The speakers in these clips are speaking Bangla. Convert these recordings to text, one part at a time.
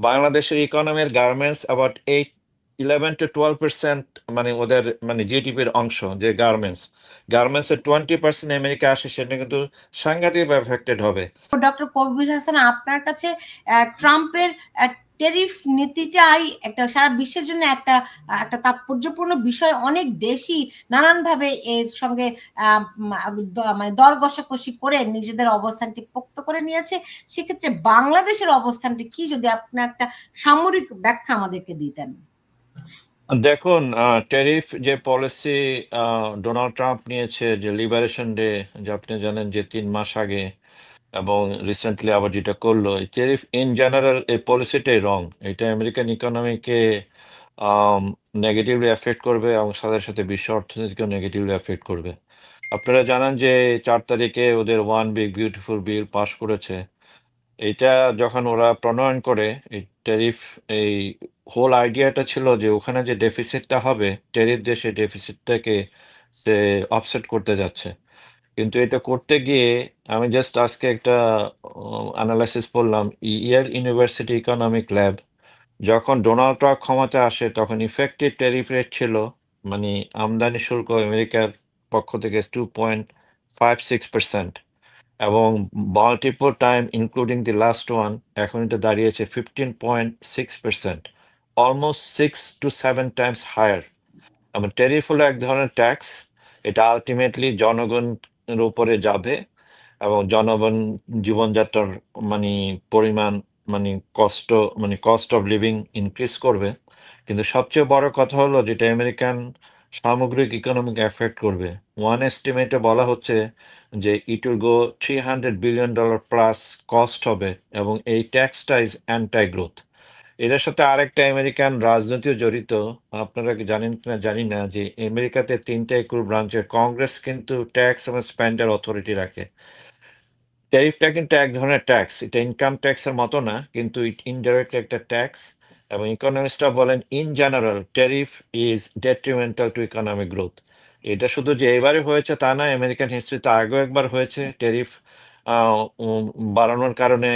বাংলাদেশের ইকোনমির গার্মেন্টস অ্যাবাউট 11 to 12% মানে ওদের মানে জিডিপির অংশ যে গার্মেন্টসের 20% আমেরিকা আসে, সেটা কিন্তু সাংঘাতিক এফেক্টেড হবে। ডক্টর কবির হাসান, আপনার কাছে ট্রাম্পের টেরিফ নীতিটাই একটা সারা বিশ্বের জন্য একটা একটা তাৎপর্যপূর্ণ বিষয়। অনেক দেশই নানানভাবে এর সঙ্গে মানে দর কষাকষি করে নিজেদের অবস্থানটি পোক্ত করে নিয়েছে। সেক্ষেত্রে বাংলাদেশের অবস্থানটি কি, যদি আপনার একটা সামরিক ব্যাখ্যা আমাদেরকে দিতেন। দেখুন, ট্যারিফ যে পলিসি ডোনাল্ড ট্রাম্প নিয়েছে, যে লিবারেশন ডে, যে আপনি জানেন যে 3 মাস আগে, এবং রিসেন্টলি আবার যেটা করলো, এই ট্যারিফ ইন জেনারেল এই পলিসিটাই রং। এটা আমেরিকান ইকোনমিকে নেগেটিভলি এফেক্ট করবে এবং সাথে সাথে বিশ্ব অর্থনীতিকেও নেগেটিভলি এফেক্ট করবে। আপনারা জানেন যে 4 তারিখে ওদের ওয়ান বিগ বিউটিফুল বিল পাশ করেছে। এইটা যখন ওরা প্রণয়ন করে এই ট্যারিফ, এই হোল আইডিয়াটা ছিল যে ওখানে যে ডেফিসিটটা হবে, ট্যারিফ দিয়ে সেই ডেফিসিটটাকে সে অফসেট করতে যাচ্ছে। কিন্তু এটা করতে গিয়ে আমি জাস্ট আজকে একটা অ্যানালাইসিস পড়লাম, ইয়েল ইউনিভার্সিটি ইকোনমিক ল্যাব, যখন ডোনাল্ড ট্রাম্প ক্ষমতায় আসে তখন ইফেক্টিভ ট্যারিফ রেট ছিল, মানে আমদানি শুল্ক আমেরিকার পক্ষ থেকে 2.56%, এবং multiple time including the last one এখন এটা দাঁড়িয়েছে 15.6%, অলমোস্ট 6 to 7 টাইমস হায়ার। এবং ট্যারিফ হলো এক ধরনের ট্যাক্স, এটা আলটিমেটলি জনগণের উপরে যাবে এবং জনগণ জীবনযাত্রার মানে পরিমাণ, মানে কষ্ট, মানে কস্ট অফ লিভিং ইনক্রিজ করবে। কিন্তু সবচেয়ে বড় কথা হলো যেটা আমেরিকান সামগ্রিক ইকোনমিক এফেক্ট করবে। ওয়ান এস্টিমেটে বলা হচ্ছে যে it will go $300 billion plus cost হবে, এবং এই ট্যাক্সটা ইজ অ্যান্টাই গ্রোথ। এটার সাথে আরেকটা আমেরিকান রাজনীতিও জড়িত। আপনারা কি জানেন কিনা জানি না যে আমেরিকাতে 3টা ব্রাঞ্চের কংগ্রেস কিন্তু ট্যাক্স এবং স্পেন্ডার অথরিটি রাখে। ট্যারিফটা কিন্তু এক ধরনের ট্যাক্স, এটা ইনকাম ট্যাক্সের মতো না, কিন্তু ইনডাইরেক্ট একটা ট্যাক্স। এবং ইকোনমিস্টরা বলেন in general tariff is detrimental two economic growth. এটা শুধু যে এবারে হয়েছে তা না, আমেরিকান হিস্ট্রিতে আগেও একবার হয়েছে ট্যারিফ বাড়ানোর কারণে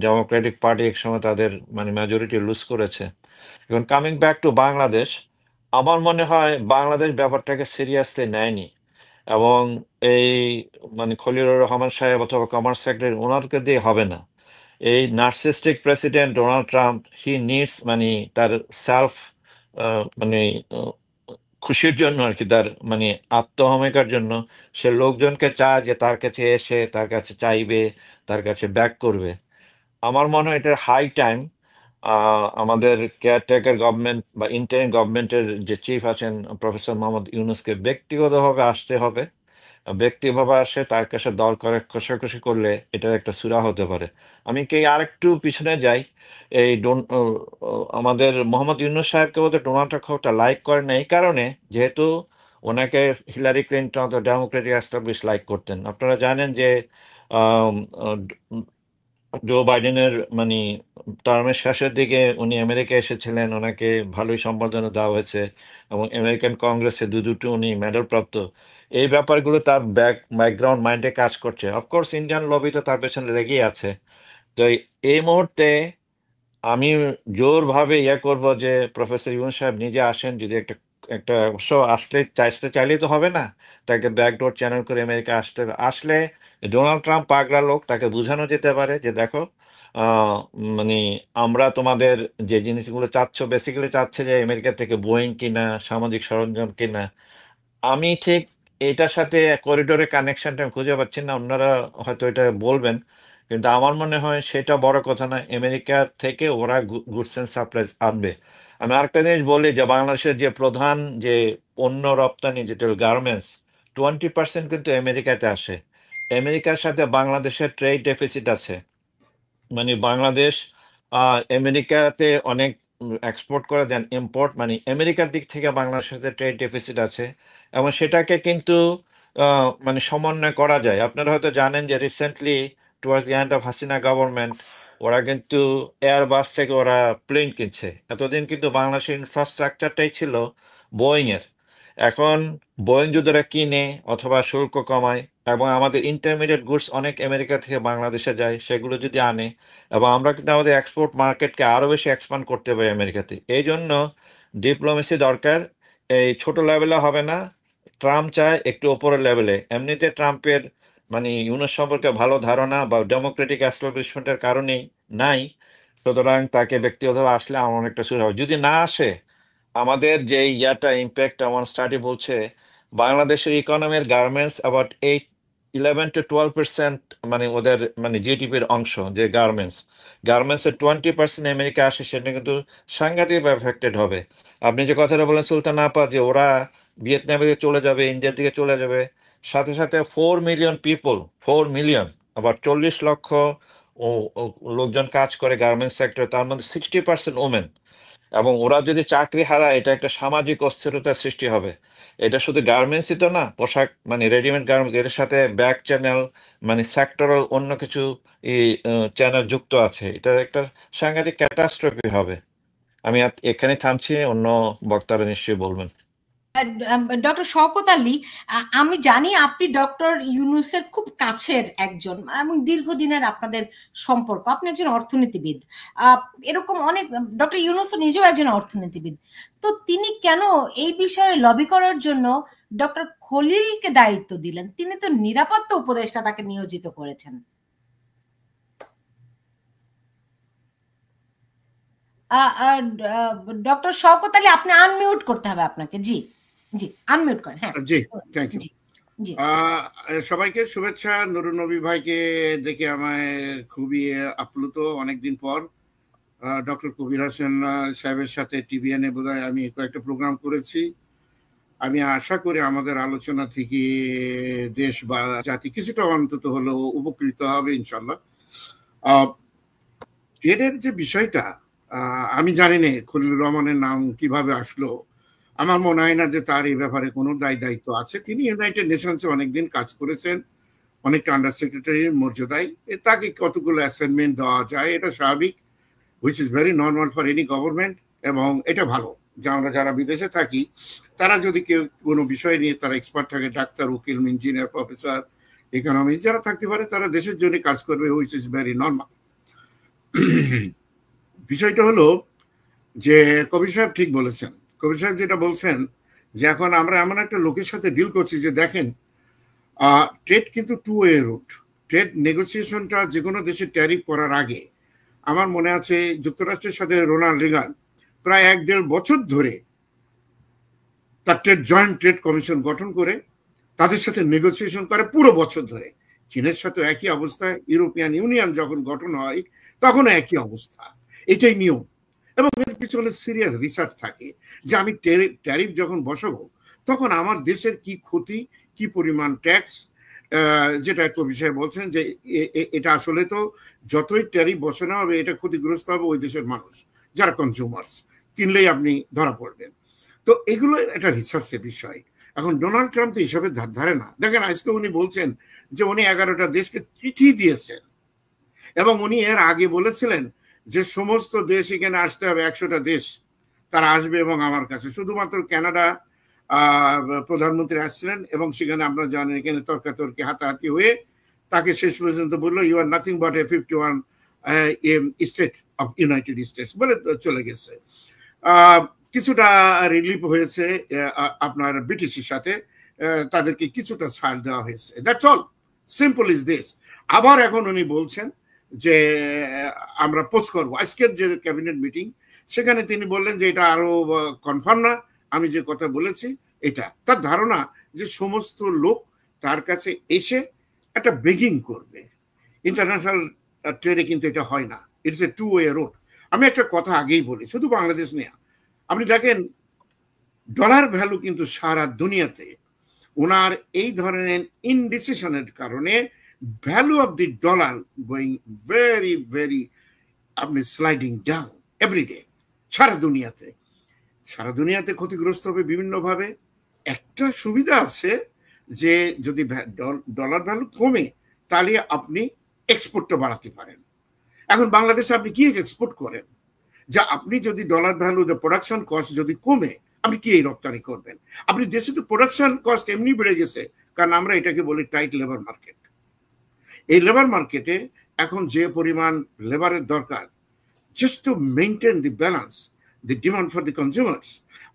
ডেমোক্রেটিক পার্টি একসময় তাদের মানে মেজরিটি লুজ করেছে। এখন কামিং ব্যাক টু বাংলাদেশ, আমার মনে হয় বাংলাদেশ ব্যাপারটাকে সিরিয়াসলি নেয়নি, এবং এই মানে খলিলুর রহমান সাহেব অথবা কমার্স সেক্রেটারি ওনারকে দিয়ে হবে না। এই নার্সিস্টিক প্রেসিডেন্ট ডোনাল্ড ট্রাম্প, হি নিডস মানে তার সেলফ মানে আহ, খুশির জন্য আর কি, তার মানে আত্মহমিকার জন্য সে লোকজনকে চায় যে তার কাছে এসে তার কাছে চাইবে, তার কাছে ব্যাক করবে। আমার মনে হয় এটার হাই টাইম আমাদের কেয়ারটেকার গভর্নমেন্ট বা ইন্টারিম গভর্নমেন্টের যে চিফ আছেন প্রফেসর মোহাম্মদ ইউনূসকে ব্যক্তিগতভাবে আসতে হবে। ব্যক্তিভাবে আসে তার কাছে দর করে কষাকষি করলে এটার একটা সুরা হতে পারে। আমি কি আরেকটু পিছনে যাই, এই আমাদের মোহাম্মদ ইউনূস সাহেবকে বোধহয় ডোনাল্ড ট্রাম্প খুব একটা লাইক করে না, এই কারণে যেহেতু ওনাকে হিলারি ক্লিন্টন অথবা ডেমোক্রেটিক এস্টাবলিশ লাইক করতেন। আপনারা জানেন যে আম, আহ, জো বাইডেনের মানে টার্মের শেষের দিকে উনি আমেরিকা এসেছিলেন, ওনাকে ভালোই সম্বর্ধনা দেওয়া হয়েছে, এবং আমেরিকান কংগ্রেসে দুটো উনি মেডেল প্রাপ্ত। এই ব্যাপারগুলো তার ব্যাকগ্রাউন্ড মাইন্ডে কাজ করছে। অফকোর্স ইন্ডিয়ান লবি তো তার পেছনে লেগেই আছে। তো এই মুহূর্তে আমি জোরভাবে করব যে প্রফেসর ইউনূস সাহেব নিজে আসেন, যদি একটা একটা অবশ্য আসলে চাইলেই তো হবে না, তাকে ব্যাকডোর চ্যানেল করে আমেরিকা আসতে হবে। আসলে ডোনাল্ড ট্রাম্প পাগলা লোক, তাকে বোঝানো যেতে পারে যে দেখো, আহ, মানে আমরা তোমাদের যে জিনিসগুলো চাচ্ছ, বেসিক্যালি চাচ্ছে যে আমেরিকা থেকে বোয়িং কিনা, সামাজিক সরঞ্জাম কিনা। আমি ঠিক এটার সাথে করিডোরের কানেকশনটা খুঁজে পাচ্ছি না, অন্যরা হয়তো এটা বলবেন, কিন্তু আমার মনে হয় সেটা বড় কথা না। আমেরিকা থেকে ওরা গুডস এন্ড সাপ্লাইজ আনবে। আমি আরেকটা জিনিস বলি যে বাংলাদেশের যে প্রধান যে পণ্য রপ্তানি, যেটা গার্মেন্টস, 20% কিন্তু আমেরিকাতে আসে। আমেরিকার সাথে বাংলাদেশের ট্রেড ডেফিসিট আছে। মানে বাংলাদেশ আমেরিকাতে অনেক এক্সপোর্ট করে দেন, ইম্পোর্ট মানে আমেরিকার দিক থেকে বাংলাদেশের সাথে ট্রেড ডেফিসিট আছে, এবং সেটাকে কিন্তু মানে সমন্বয় করা যায়। আপনারা হয়তো জানেন যে recently towards the end of Hasina government, ওরা কিন্তু এয়ারবাস থেকে ওরা প্লেন কিনছে। এতদিন কিন্তু বাংলাদেশের ইনফ্রাস্ট্রাকচারটাই ছিল বোয়িং এর। এখন বোয়িং যদি ওরা কিনে অথবা শুল্ক কমায় এবং আমাদের ইন্টারমিডিয়েট গুডস অনেক আমেরিকা থেকে বাংলাদেশে যায়, সেগুলো যদি আনে এবং আমরা কিন্তু আমাদের এক্সপোর্ট মার্কেটকে আরো বেশি এক্সপান্ড করতে পারি আমেরিকাতে। এই জন্য ডিপ্লোমেসি দরকার। এই ছোট লেভেলে হবে না। ট্রাম্প চায় একটু উপরের লেভেলে। এমনিতে ট্রাম্পের মানে ইউনুস সম্পর্কে ভালো ধারণা বা ডেমোক্রেটিক এস্টাবলিশমেন্টের কারণেই নাই। সুতরাং তাকে ব্যক্তিগতভাবে আসলে আমার অনেকটা সুবিধা হবে। যদি না আসে, আমাদের যে ইয়াটা ইম্প্যাক্ট আমার স্টাডি বলছে বাংলাদেশের ইকোনমির গার্মেন্টস অ্যাবাউট 11 to 12% মানে ওদের মানে জিডিপির অংশ যে গার্মেন্টসের 20% আমেরিকা আসে, সেটা কিন্তু সাংঘাতিক এফেক্টেড হবে। আপনি যে কথাটা বলেন সুলতান আপা, যে ওরা ভিয়েতনামের দিকে চলে যাবে, ইন্ডিয়ার দিকে চলে যাবে, সাথে সাথে 4 মিলিয়ন পিপল, 4 মিলিয়ন, আবার 40 লক্ষ ও ও লোকজন কাজ করে গার্মেন্টস সেক্টরে, তার মধ্যে 60% ওমেন। এবং ওরা যদি চাকরি হারায়, এটা একটা সামাজিক অস্থিরতার সৃষ্টি হবে। এটা শুধু গার্মেন্টসই তো না, পোশাক মানে রেডিমেড গার্মেন্টস, এর সাথে ব্যাক চ্যানেল মানে সেক্টরাল অন্য কিছু চ্যানেল যুক্ত আছে। এটা একটা সাংঘাতিক ক্যাটাস্ট্রফি হবে। আমি এখানে থামছি, অন্য বক্তারা নিশ্চয়ই বলবেন। ডক্টর শওকত আলী, আমি জানি আপনি ডক্টর ইউনূসের খুব কাছের একজন এবং দীর্ঘদিনের আপনাদের সম্পর্ক। আপনি একজন অর্থনীতিবিদ। এরকম অনেক, ডক্টর ইউনূসও নিজেও একজন অর্থনীতিবিদ। তো তিনি কেন এই বিষয়ে লবি করার জন্য ডক্টর খলিলকে দায়িত্ব দিলেন? তিনি তো নিরাপত্তা উপদেষ্টা, তাকে নিয়োজিত করেছেন। ডক্টর শওকত আলী, আপনি আনমিউট করতে হবে আপনাকে। জি জি, আনমিউট করেন। হ্যাঁ জি, থ্যাংক ইউ। জি জি। সবাইকে শুভেচ্ছা। নুরুন নবী ভাইকে দেখে আমায় খুবই আপ্লুত। অনেকদিন পর ডক্টর কবির হোসেন সাহেবের সাথে টিভিএনে বোধহয় আমি কয়েকটা প্রোগ্রাম করেছি। আমি আশা করি আমাদের আলোচনা থেকে দেশ বা জাতি কিছুটা অন্তত হলেও উপকৃত হবে ইনশাল্লাহ। ট্রেডের যে বিষয়টা, আমি জানি না খলিলুর রহমানের নাম কিভাবে আসলো। আমার মনে হয় না যে তার এই ব্যাপারে কোনো দায়িত্ব আছে। তিনি ইউনাইটেড নেশনসে অনেকদিন কাজ করেছেন, অনেকটা আন্ডার সেক্রেটারির মর্যাদায়। তাকে কতগুলো অ্যাসাইনমেন্ট দেওয়া যায়, এটা স্বাভাবিক, which is very normal for any government. এবং এটা ভালো যে আমরা যারা বিদেশে থাকি, তারা যদি কেউ কোনো বিষয় নিয়ে তারা এক্সপার্ট থাকে, ডাক্তার, উকিল, ইঞ্জিনিয়ার, প্রফেসর, ইকোনমিক্স যারা থাকতে পারে, তারা দেশের জন্য কাজ করবে, হুইচ ইজ ভেরি নর্মাল। বিষয়টা হলো যে কবির সাহেব ঠিক বলেছেন। কবির সাহেব যেটা বলছেন যে এখন আমরা এমন একটা লোকের সাথে ডিল করছি যে দেখেন, ট্রেড কিন্তু টু ওয়ে রুট। ট্রেড নেগোসিয়েশনটা যে কোনো দেশে ট্যারিফ করার আগে, আমার মনে আছে যুক্তরাষ্ট্রের সাথে রোনাল্ড রিগান প্রায় 1-1.5 বছর ধরে তার জয়েন্ট ট্রেড কমিশন গঠন করে তাদের সাথে নেগোসিয়েশন করে পুরো বছর ধরে। চীনের সাথে একই অবস্থা। ইউরোপিয়ান ইউনিয়ন যখন গঠন হয় তখনও একই অবস্থা। এটাই নিয়ম। এবং এর পিছনে সিরিয়াস রিসার্চ থাকে যে আমি ট্যারিফ যখন বসাবো তখন আমার দেশের কি ক্ষতি, কি পরিমাণ ট্যাক্স, যেটা একটা বিষয় বলছেন যে এটা আসলে তো যতই ট্যারিফ বসানো হবে এটা ক্ষতিগ্রস্ত হবে ওই দেশের মানুষ যারা কনজিউমার্স, কিনলেই আপনি ধরা পড়বেন। তো এগুলো একটা রিসার্চের বিষয়। এখন ডোনাল্ড ট্রাম্প তো এইসবের ধারে না। দেখেন আজকে উনি বলছেন যে উনি 11টা দেশকে চিঠি দিয়েছেন এবং উনি এর আগে বলেছিলেন যে সমস্ত দেশ এখানে আসতে হবে, 100টা দেশ তারা আসবে এবং আমার কাছে। শুধুমাত্র কানাডা প্রধানমন্ত্রী আসছিলেন এবং সেখানে আপনারা জানেন এখানে তর্কাতর্কি হাতাহাতি হয়ে তাকে শেষ পর্যন্ত বললো you are nothing but a 51 state of United States বলে চলে গেছে। কিছুটা রিলিফ হয়েছে আপনার ব্রিটিশের সাথে, তাদেরকে কিছুটা ছাড় দেওয়া হয়েছে। That's all, simple is this. আবার এখন উনি বলছেন যে আমরা পোস্ট করবো। আজকের যে ক্যাবিনেট মিটিং সেখানে তিনি বললেন যে এটা আরো কনফার্ম না, আমি যে কথা বলেছি এটা। তার ধারণা যে সমস্ত লোক তার কাছে এসে একটা বেগিং করবে। ইন্টারন্যাশনাল ট্রেডে কিন্তু এটা হয় না, it's a two way road. আমি একটা কথা আগেই বলি, শুধু বাংলাদেশ নিয়ে আপনি দেখেন ডলার ভ্যালু কিন্তু সারা দুনিয়াতে ওনার এই ধরনের ইনডিসিশনের কারণে value of the dollar going very very আপনি স্লাইডিং ডাউন এভরিডে। সারা দুনিয়াতে ক্ষতিগ্রস্ত হবে বিভিন্নভাবে। একটা সুবিধা আছে যে যদি ডলার ভ্যালু কমে তাহলে আপনি এক্সপোর্টটা বাড়াতে পারেন। এখন বাংলাদেশে আপনি কি এক্সপোর্ট করেন? যা আপনি যদি ডলার ভ্যালু, প্রোডাকশন কস্ট যদি কমে আপনি কি এই রপ্তানি করবেন? আপনি দেশে তো প্রোডাকশন কস্ট এমনি বেড়ে গেছে, কারণ আমরা এটাকে বলি টাইট লেবার মার্কেট। এই লেবার মার্কেটে এখন যে পরিমাণ লেবারের দরকার just to maintain the balance, the demand for the consumers,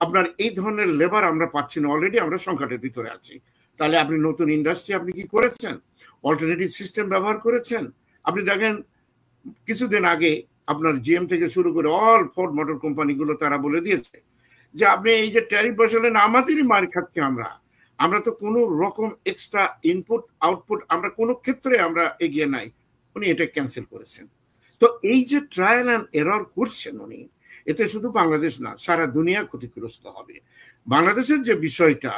আপনার এই ধরনের লেবার আমরা পাচ্ছি না, অলরেডি আমরা সংকটের ভিতরে আছি। তাহলে আপনি নতুন ইন্ডাস্ট্রি আপনি কি করেছেন? অল্টারনেটিভ সিস্টেম ব্যবহার করেছেন? আপনি দেখেন কিছুদিন আগে আপনার জিএম থেকে শুরু করে অল ফোর্ড মোটর কোম্পানিগুলো তারা বলে দিয়েছে যে আপনি এই যে ট্যারিফ বসালেন আমাদেরই মার খাচ্ছি আমরা তো কোনো রকম এক্সট্রা ইনপুট আউটপুট আমরা কোনো ক্ষেত্রে আমরা এগিয়ে নাই, উনি এটা ক্যান্সেল করেছেন। তো এই যে ট্রায়াল অ্যান্ড এরর করছেন উনি, এতে শুধু বাংলাদেশ না সারা দুনিয়া ক্ষতিগ্রস্ত হবে। বাংলাদেশের যে বিষয়টা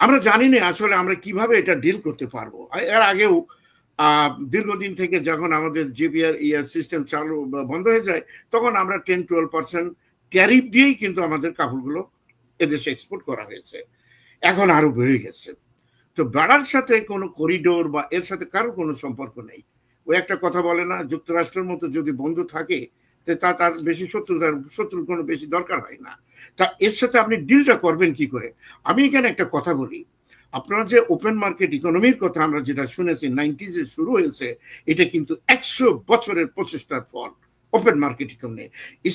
আমরা জানি না আসলে আমরা কিভাবে এটা ডিল করতে পারবো। এর আগেও দীর্ঘদিন থেকে যখন আমাদের জিপিআর সিস্টেম চালু বন্ধ হয়ে যায় তখন আমরা 10-12% ট্যারিফ দিয়েই কিন্তু আমাদের কাপড়গুলো এদেশে এক্সপোর্ট করা হয়েছে, এখন আরো বেড়ে গেছে। তো বাড়ার সাথে কোনো করিডোর বা এর সাথে কারো কোনো সম্পর্ক নেই। ওই একটা কথা বলে না, যুক্তরাষ্ট্রের মতো যদি বন্ধু থাকে তার বেশি শত্রুর কোনো বেশি দরকার হয় না। তা এর সাথে আপনি ডিলটা করবেন কি করে? আমি এখানে একটা কথা বলি, আপনারা যে ওপেন মার্কেট ইকোনমির কথা আমরা যেটা শুনেছি 90s শুরু হয়েছে, এটা কিন্তু 100 বছরের প্রচেষ্টার ফল। Open market economy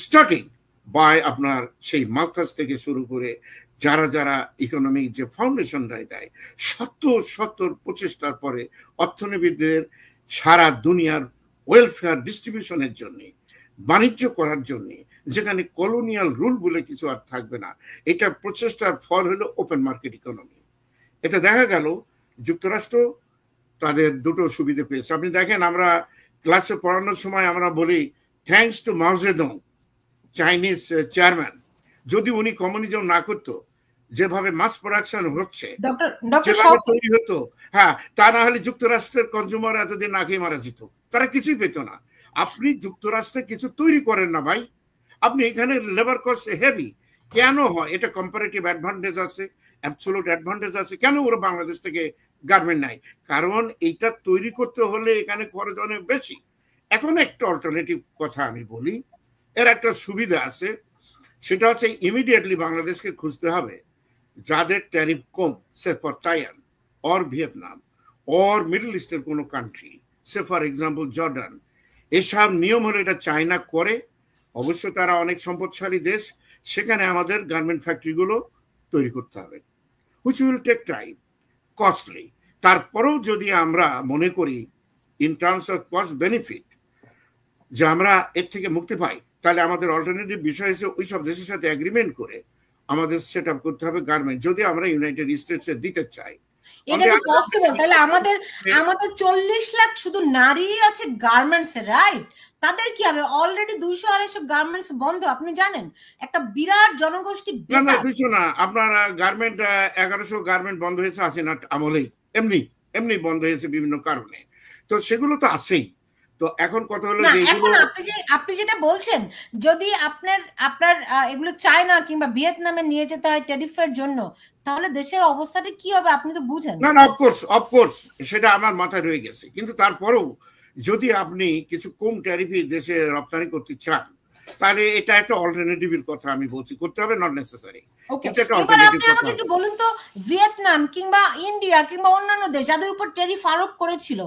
starting by আপনার সেই মালথাস থেকে শুরু করে যারা যারা ইকোনমিক যে ফাউন্ডেশন দেয় শত প্রচেষ্টার পরে অর্থনীতিবিদদের সারা দুনিয়ার ওয়েলফেয়ার ডিস্ট্রিবিউশনের জন্য, বাণিজ্য করার জন্য, যেখানে কলোনিয়াল রুল বলে কিছু আর থাকবে না, এটা প্রচেষ্টার ফল হলো ওপেন মার্কেট ইকোনমি। এটা দেখা গেল যুক্তরাষ্ট্র তাদের দুটো সুবিধা পেয়েছে। আপনি দেখেন আমরা ক্লাসে পড়ানোর সময় আমরা বলি থ্যাঙ্কস টু মাও জেডং, চাইনিজ চেয়ারম্যান, যদি উনি কমিউনিজম না করতো, যেভাবে মাস প্রোডাকশন হচ্ছে, যেভাবে তৈরি হতো, হ্যাঁ, তা না হলে যুক্তরাষ্ট্রের কনজিউমার এতদিন না খেয়ে মারা যেত, তারা কিছুই পেত না। আপনি যুক্তরাষ্ট্রে কিছু তৈরি করেন না ভাই, আপনি এখানে লেবার কস্ট হেভি কেন হয়? এটা কম্পারেটিভ অ্যাডভান্টেজ আছে, অ্যাবসোলুট অ্যাডভান্টেজ আছে। কেন ওরা বাংলাদেশ থেকে গার্মেন্ট নাই? কারণ এইটা তৈরি করতে হলে এখানে খরচ অনেক বেশি। এখন একটা অল্টারনেটিভ কথা আমি বলি, এর একটা সুবিধা আছে, সেটা হচ্ছে ইমিডিয়েটলি বাংলাদেশকে খুঁজতে হবে যাদের tariff com, say for Taiwan or Vietnam or middle ইস্টের কোনো country, say for example Jordan. এসব নিয়ম হলে এটা চায়না করে, অবশ্য তারা অনেক সম্পদশালী দেশ, সেখানে আমাদের গার্মেন্ট ফ্যাক্টরিগুলো তৈরি করতে হবে, which will take time, costly. তারপরেও যদি আমরা মনে করি in terms of cost benefit যে আমরা এর থেকে মুক্তি পাই, তাহলে আমাদের অল্টারনেটিভ বিষয় হিসেবে ওই সব দেশের সাথে এগ্রিমেন্ট করে আমাদের সেট আপ করতে হবে গার্মেন্ট, যদি আমরা ইউনাইটেড স্টেটসে দিতে চাই। এটা কি পসিবল? তাহলে আমাদের 40 লাখ শুধু নারী আছে গার্মেন্টস এ, রাইট? তাদের কি হবে? অলরেডি 200-250 গার্মেন্টস বন্ধ, আপনি জানেন? একটা বিরাট জনগোষ্ঠী বেকার। না 200 না, আপনার গার্মেন্ট 1100 গার্মেন্ট বন্ধ হয়েছে হাসিনার আমলেই, এমনি বন্ধ হয়েছে বিভিন্ন কারণে, তো সেগুলো তো আছেই। তো এখন কথা হলো যে এখন আপনি যেটা বলছেন, যদি আপনার এগুলো চায়না কিংবা ভিয়েতনামে নিয়ে যেতে হয় ট্যারিফের জন্য, তাহলে দেশের অবস্থাটা কি হবে আপনি তো বুঝেন। না, অফকোর্স সেটা আমার মাথায় রয়ে গেছে, কিন্তু তারপরেও যদি আপনি কিছু কম ট্যারিফে দেশে রপ্তানি করতে চান, তাহলে এটা একটা অল্টারনেটিভের কথা আমি বলছি, করতে হবে, নট নেসেসারি। এবার আপনি আমাকে একটু বলুন তো, ভিয়েতনাম কিংবা ইন্ডিয়া কিংবা অন্যান্য দেশ যাদের উপর ট্যারিফ আরোপ করেছিল,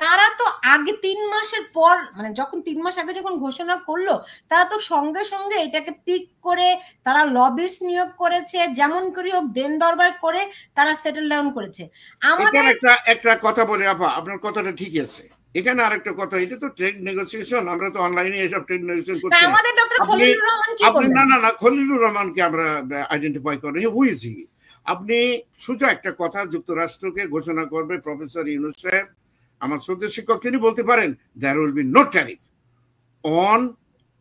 তারা তো আগে 3 মাসের পর, মানে যখন 3 মাস আগে যখন ঘোষণা করলো, তারা তো সঙ্গে সঙ্গে এটাকে পিক করে তারা লবিস্ট নিয়োগ করেছে, যেমন করে হোক দেন দরবার করে তারা সেটেল ডাউন করেছে। আমাদের একটা কথা বলি আপা, আপনার কথাটা ঠিক আছে। এখানে আরেকটা কথা, এটা তো ট্রেড নেগোসিয়েশন, আমরা তো অনলাইনে এসব ট্রেড নেগোসিয়েশন করছি। আমাদের ডক্টর খলিলুর রহমান কি করলেন? না, খলিলুর রহমানকে আমরা আইডেন্টিফাই করি, হু ইজ হি? আপনি সোজা একটা কথা যুক্তরাষ্ট্রকে ঘোষণা করবে প্রফেসর ইউনূস সাহেব, আমার শ্রদ্ধেয় শিক্ষক, তিনি বলতে পারেন there will be no tariff on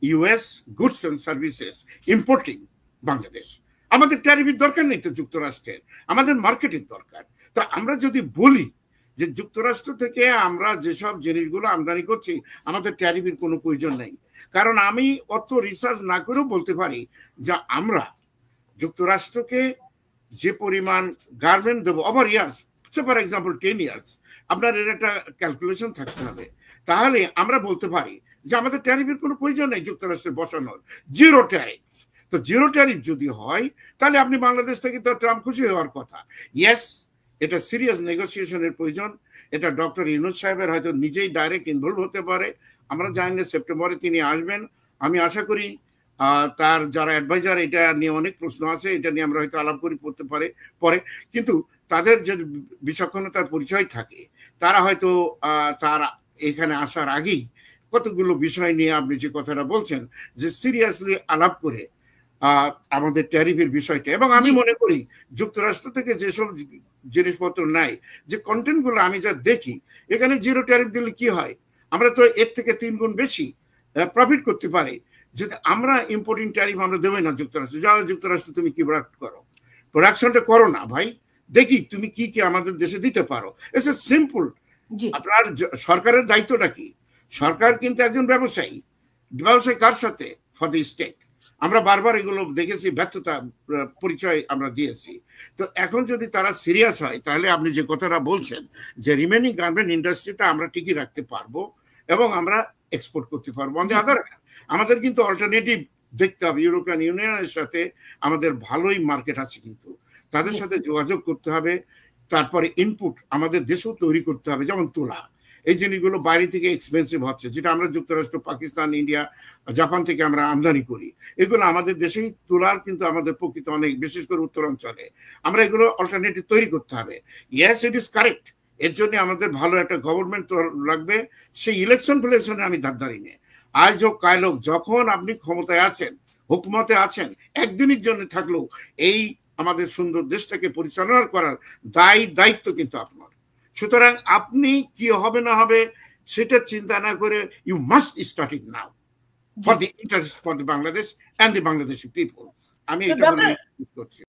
US goods and services importing Bangladesh. আমাদের ট্যারিফের দরকার নেই তো যুক্তরাষ্ট্রের, আমাদের মার্কেটের দরকার। তা আমরা যদি বলি যে যুক্তরাষ্ট্র থেকে আমরা যেসব জিনিসগুলো আমদানি করছি আমাদের ট্যারিফের কোনো প্রয়োজন নেই, কারণ আমি অত রিসার্চ না করেও বলতে পারি যে আমরা যুক্তরাষ্ট্রকে যে পরিমাণ গার্মেন্ট দেবো over years, for example 10 years, আপনার এর একটা ক্যালকুলেশন থাকতে হবে, তাহলে আমরা বলতে পারি যে আমাদের ট্যারিফের কোনো প্রয়োজন নেই যুক্তরাষ্ট্রের বসানোর, জিরো ট্যারিফ। তো জিরো ট্যারিফ যদি হয় তাহলে আপনি বাংলাদেশ থেকে তো ট্রাম্প খুশি হওয়ার কথা। ইয়েস, এটা সিরিয়াস নেগোসিয়েশনের প্রয়োজন। এটা ডক্টর ইউনূস সাহেবের হয়তো নিজেই ডাইরেক্ট ইনভলভ হতে পারে। আমরা জানি না সেপ্টেম্বরে তিনি আসবেন। আমি আশা করি তার যারা অ্যাডভাইজার, এটা নিয়ে অনেক প্রশ্ন আছে, এটা নিয়ে আমরা হয়তো আলাপ করি পড়তে পারে পরে, কিন্তু তাদের যে বিচক্ষণতার পরিচয় থাকে তারা হয়তো তার এখানে আসার আগেই কতগুলো বিষয় নিয়ে আপনি যে কথাটা বলছেন যে সিরিয়াসলি আলাপ করে আমাদের ট্যারিফের বিষয়টা। এবং আমি মনে করি যুক্তরাষ্ট্র থেকে যেসব জিনিসপত্র নাই, যে কন্টেন্টগুলো আমি যা দেখি, এখানে জিরো ট্যারিফ দিলে কি হয়, আমরা তো এর থেকে 3 গুণ বেশি প্রফিট করতে পারি। যদি আমরা ইম্পোর্টিং ট্যারিফ আমরা দেবই না যুক্তরাষ্ট্র, যাও যুক্তরাষ্ট্র তুমি কি করো, প্রোডাকশনটা করো না ভাই, দেখি তুমি কি কি আমাদের দেশে দিতে পারো। It's a simple. আপনার সরকারের দায়িত্বটা কি? সরকার কিন্তু একজন ব্যবসায়ী, ব্যবসায়ী কার সাথে? For the state. আমরা বারবার এগুলো দেখেছি, ব্যর্থতা পরিচয় আমরা দিয়েছি। তো এখন যদি তারা সিরিয়াস হয় তাহলে আপনি যে কথাটা বলছেন যে রিমেনিং গার্মেন্ট ইন্ডাস্ট্রিটা আমরা টিকিয়ে রাখতে পারবো এবং আমরা এক্সপোর্ট করতে পারবো। আমাদের কিন্তু অল্টারনেটিভ দেখতে হবে। ইউরোপিয়ান ইউনিয়নের সাথে আমাদের ভালোই মার্কেট আছে, কিন্তু তাদের সাথে যোগাযোগ করতে হবে। তারপরে ইনপুট আমাদের দেশেও তৈরি করতে হবে, যেমন তুলা। এই জিনিসগুলো বাইরে থেকে এক্সপেন্সিভ হচ্ছে, যেটা আমরা যুক্তরাষ্ট্র, পাকিস্তান, ইন্ডিয়া, জাপান থেকে আমরা আমদানি করি। এগুলো আমাদের দেশেই তুলার কিন্তু আমাদের প্রকৃত অনেক, বিশেষ করে উত্তরাঞ্চলে। আমরা এগুলো অল্টারনেটিভ তৈরি করতে হবে। Yes, it is correct. এর জন্য আমাদের ভালো একটা গভর্নমেন্ট লাগবে। সেই ইলেকশন ফিলেকশনে আমি ধারধারি নেই। আজ হোক কাল হোক, যখন আপনি ক্ষমতায় আছেন, হুকুমতে আছেন, একদিনের জন্য থাকলেও এই আমাদের সুন্দর দেশটাকে পরিচালনা করার দায়িত্ব কিন্তু আপনার। সুতরাং আপনি কি হবে না হবে সেটা চিন্তা না করে you must start it now for the interest for the Bangladesh and the Bangladeshi people. আমি এটা করছি।